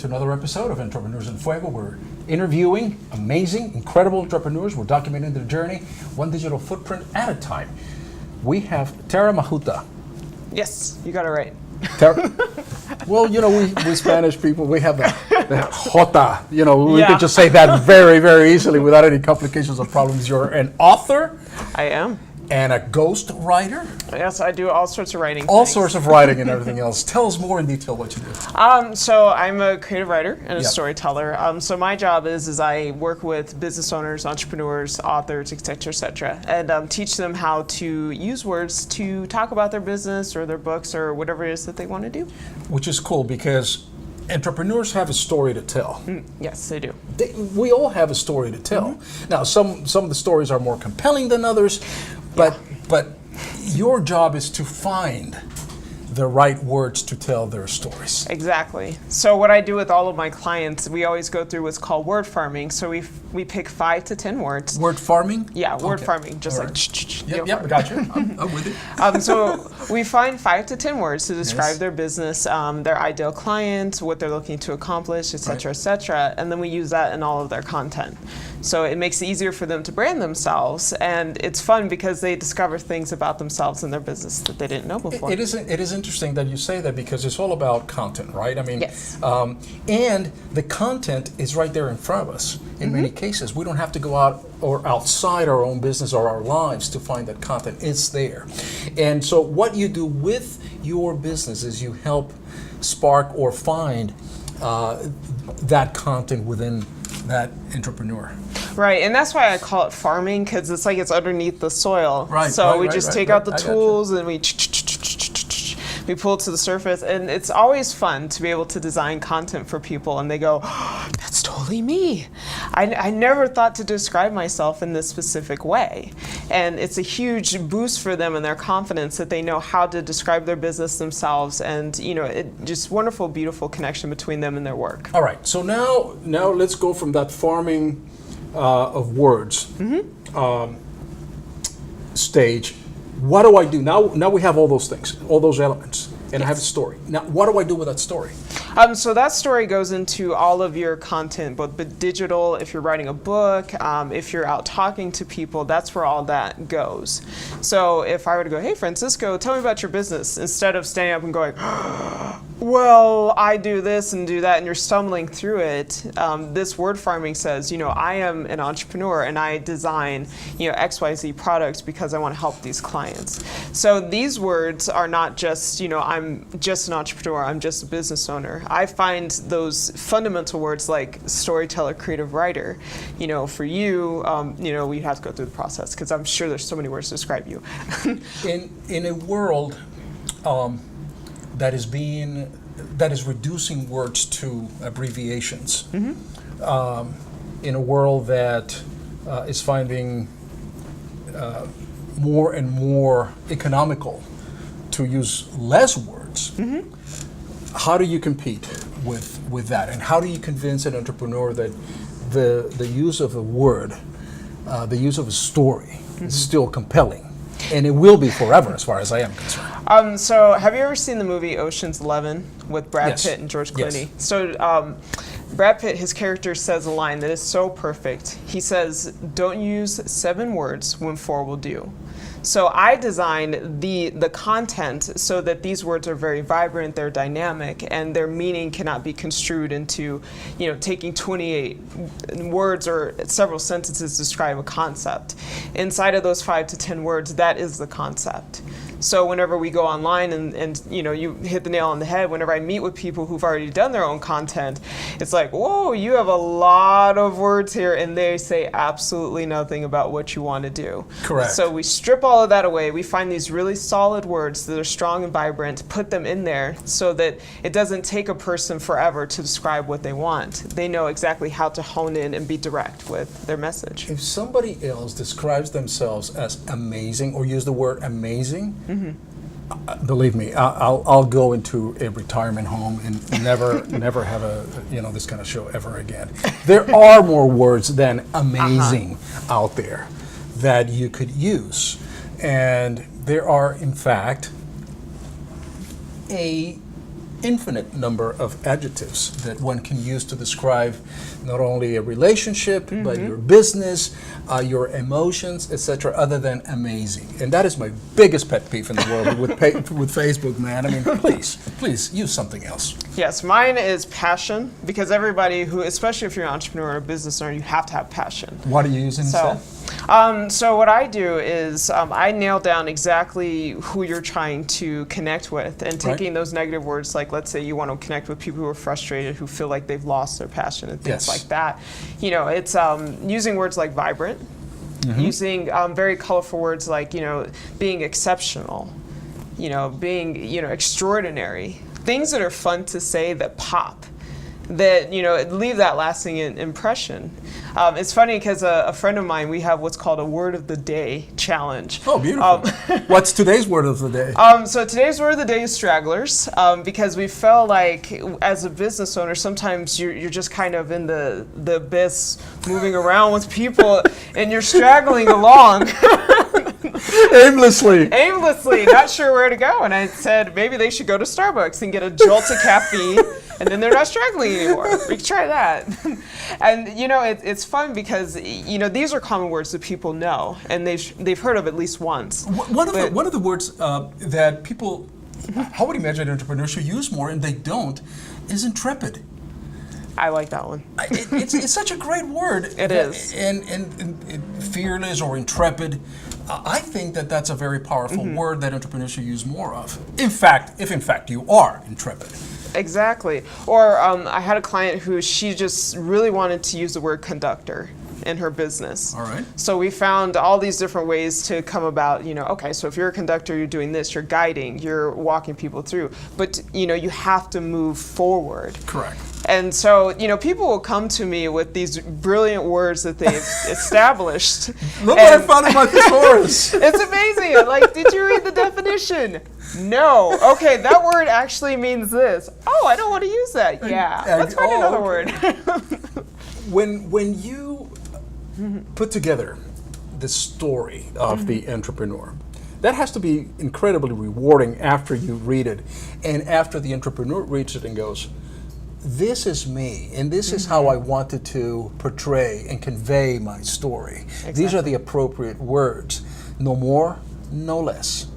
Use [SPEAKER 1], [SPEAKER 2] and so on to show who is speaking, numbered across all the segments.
[SPEAKER 1] another episode of Entrepreneurs in Fuego. We're interviewing amazing, incredible entrepreneurs. We're documenting their journey, one digital footprint at a time. We have Tara Majuta.
[SPEAKER 2] Yes, you got it right.
[SPEAKER 1] Tara, well, you know, we Spanish people, we have the jota. You know, we could just say that very, very easily without any complications or problems. You're an author.
[SPEAKER 2] I am.
[SPEAKER 1] And a ghost writer?
[SPEAKER 2] Yes, I do all sorts of writing.
[SPEAKER 1] All sorts of writing and everything else. Tell us more in detail what you do.
[SPEAKER 2] So I'm a creative writer and a storyteller. So my job is I work with business owners, entrepreneurs, authors, et cetera, and teach them how to use words to talk about their business or their books or whatever it is that they want to do.
[SPEAKER 1] Which is cool because entrepreneurs have a story to tell.
[SPEAKER 2] Yes, they do.
[SPEAKER 1] We all have a story to tell. Now, some of the stories are more compelling than others, but your job is to find the right words to tell their stories.
[SPEAKER 2] Exactly. So what I do with all of my clients, we always go through what's called word farming. So we pick 5 to 10 words.
[SPEAKER 1] Word farming?
[SPEAKER 2] Yeah, word farming, just like
[SPEAKER 1] Yep, got you. I'm with it.
[SPEAKER 2] So we find 5 to 10 words to describe their business, their ideal client, what they're looking to accomplish, et cetera, and then we use that in all of their content. So it makes it easier for them to brand themselves, and it's fun because they discover things about themselves and their business that they didn't know before.
[SPEAKER 1] It is interesting that you say that because it's all about content, right? I mean, and the content is right there in front of us in many cases. We don't have to go out or outside our own business or our lives to find that content. It's there. And so what you do with your business is you help spark or find that content within that entrepreneur.
[SPEAKER 2] Right, and that's why I call it farming, because it's like it's underneath the soil. Right. So we just take out the tools and we pull it to the surface, and it's always fun to be able to design content for people, and they go, oh, that's totally me. I never thought to describe myself in this specific way. And it's a huge boost for them and their confidence that they know how to describe their business themselves, and just wonderful, beautiful connection between them and their work.
[SPEAKER 1] All right, so now let's go from that farming of words stage. What do I do? Now we have all those things, all those elements, and I have a story. Now, what do I do with that story?
[SPEAKER 2] So that story goes into all of your content, both digital, if you're writing a book, if you're out talking to people, that's where all that goes. So if I were to go, hey, Francisco, tell me about your business, instead of standing up and going, well, I do this and do that, and you're stumbling through it, this word farming says, I am an entrepreneur and I design, XYZ products because I want to help these clients. So these words are not just, I'm just an entrepreneur, I'm just a business owner. I find those fundamental words like storyteller, creative writer, for you, we have to go through the process because I'm sure there's so many words to describe you.
[SPEAKER 1] in a world that is reducing words to abbreviations, in a world that is finding more and more economical to use less words, how do you compete with that? And how do you convince an entrepreneur that the use of a word, the use of a story is still compelling? And it will be forever, as far as I am concerned.
[SPEAKER 2] So have you ever seen the movie Ocean's 11 with Brad Pitt and George Clooney? Yes. So Brad Pitt, his character says a line that is so perfect. He says, don't use 7 words when 4 will do. So I designed the content so that these words are very vibrant, they're dynamic, and their meaning cannot be construed into, taking 28 words or several sentences to describe a concept. Inside of those 5 to 10 words, that is the concept. So whenever we go online and you hit the nail on the head, whenever I meet with people who've already done their own content, it's like, whoa, you have a lot of words here, and they say absolutely nothing about what you want to do.
[SPEAKER 1] Correct.
[SPEAKER 2] So we strip all of that away. We find these really solid words that are strong and vibrant, put them in there so that it doesn't take a person forever to describe what they want. They know exactly how to hone in and be direct with their message.
[SPEAKER 1] If somebody else describes themselves as amazing or use the word amazing, believe me, I'll go into a retirement home and never have this kind of show ever again. There are more words than amazing out there that you could use, and there are in fact a infinite number of adjectives that one can use to describe not only a relationship, but your business, your emotions, etc., other than amazing. And that is my biggest pet peeve in the world with Facebook, man. I mean, please use something else.
[SPEAKER 2] Yes, mine is passion, because everybody who, especially if you're an entrepreneur or a business owner, you have to have passion.
[SPEAKER 1] What are you using instead?
[SPEAKER 2] So what I do is I nail down exactly who you're trying to connect with, and taking those negative words, like let's say you want to connect with people who are frustrated, who feel like they've lost their passion and things like that. You know, it's using words like vibrant, using very colorful words like, you know, being exceptional, you know, being, you know, extraordinary. Things that are fun to say that pop, that, you know, leave that lasting impression. It's funny because a friend of mine, we have what's called a word of the day challenge.
[SPEAKER 1] Oh, beautiful. What's today's word of the day?
[SPEAKER 2] So today's word of the day is stragglers, because we felt like as a business owner, sometimes you're just kind of in the abyss, moving around with people, and you're straggling along. Aimlessly, not sure where to go. And I said maybe they should go to Starbucks and get a jolt of caffeine, and then they're not struggling anymore. We can try that. And you know, it's fun because, you know, these are common words that people know and they've heard of at least once.
[SPEAKER 1] One of the words that people, I would imagine entrepreneurs should use more, and they don't, is intrepid.
[SPEAKER 2] I like that one.
[SPEAKER 1] It's such a great word.
[SPEAKER 2] It is.
[SPEAKER 1] And fearless or intrepid. I think that that's a very powerful word that entrepreneurs should use more of. If in fact you are intrepid.
[SPEAKER 2] Exactly. Or I had a client who she just really wanted to use the word conductor in her business.
[SPEAKER 1] All right.
[SPEAKER 2] So we found all these different ways to come about, you know, okay, so if you're a conductor, you're doing this, you're guiding, you're walking people through, but you know, you have to move forward.
[SPEAKER 1] Correct.
[SPEAKER 2] And so, you know, people will come to me with these brilliant words that they've established.
[SPEAKER 1] Look what I found in my thesaurus.
[SPEAKER 2] It's amazing. Like, did you read the definition? No. Okay, that word actually means this. Oh, I don't want to use that. Yeah. Let's find another word.
[SPEAKER 1] When you put together the story of the entrepreneur, that has to be incredibly rewarding after you read it, and after the entrepreneur reads it and goes, this is me, and this is how I wanted to portray and convey my story. Exactly. These are the appropriate words. No more, no less.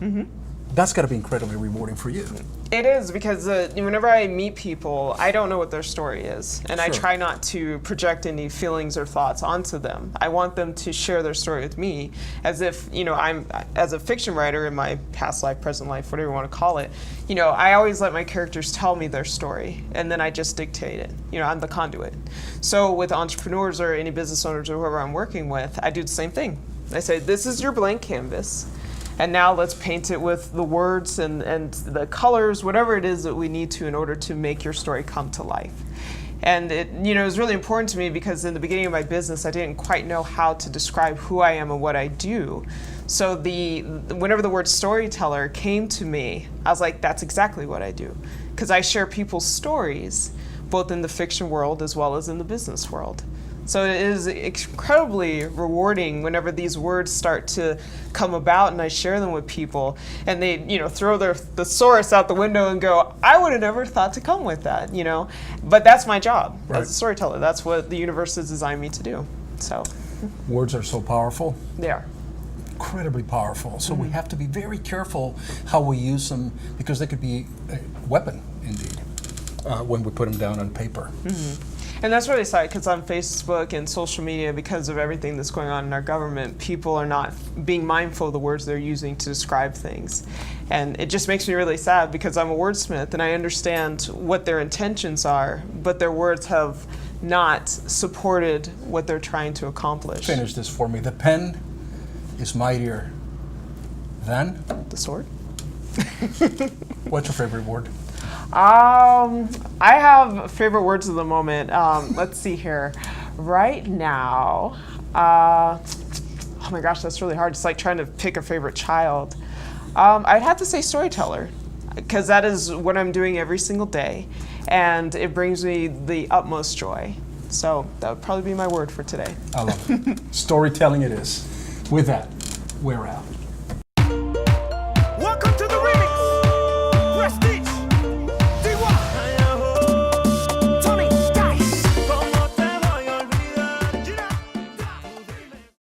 [SPEAKER 1] That's got to be incredibly rewarding for you.
[SPEAKER 2] It is, because whenever I meet people, I don't know what their story is, and I try not to project any feelings or thoughts onto them. I want them to share their story with me, as if, you know, I'm, as a fiction writer in my past life, present life, whatever you want to call it, you know, I always let my characters tell me their story, and then I just dictate it. You know, I'm the conduit. So with entrepreneurs or any business owners or whoever I'm working with, I do the same thing. I say, this is your blank canvas. And now let's paint it with the words and the colors, whatever it is that we need to in order to make your story come to life. And it, you know, it was really important to me because in the beginning of my business, I didn't quite know how to describe who I am and what I do. So whenever the word storyteller came to me, I was like, that's exactly what I do. Because I share people's stories, both in the fiction world as well as in the business world. So it is incredibly rewarding whenever these words start to come about and I share them with people and they, you know, throw their thesaurus out the window and go, I would have never thought to come with that, you know. But that's my job as a storyteller. That's what the universe has designed me to do. So
[SPEAKER 1] words are so powerful.
[SPEAKER 2] They are.
[SPEAKER 1] Incredibly powerful. So we have to be very careful how we use them, because they could be a weapon indeed when we put them down on paper.
[SPEAKER 2] And that's really sad, because on Facebook and social media, because of everything that's going on in our government, people are not being mindful of the words they're using to describe things. And it just makes me really sad, because I'm a wordsmith and I understand what their intentions are, but their words have not supported what they're trying to accomplish.
[SPEAKER 1] Finish this for me. The pen is mightier than?
[SPEAKER 2] The sword.
[SPEAKER 1] What's your favorite word?
[SPEAKER 2] I have favorite words of the moment. Let's see here. Right now, oh my gosh, that's really hard. It's like trying to pick a favorite child. I'd have to say storyteller, because that is what I'm doing every single day, and it brings me the utmost joy. So that would probably be my word for today.
[SPEAKER 1] I love it. Storytelling it is. With that, we're out.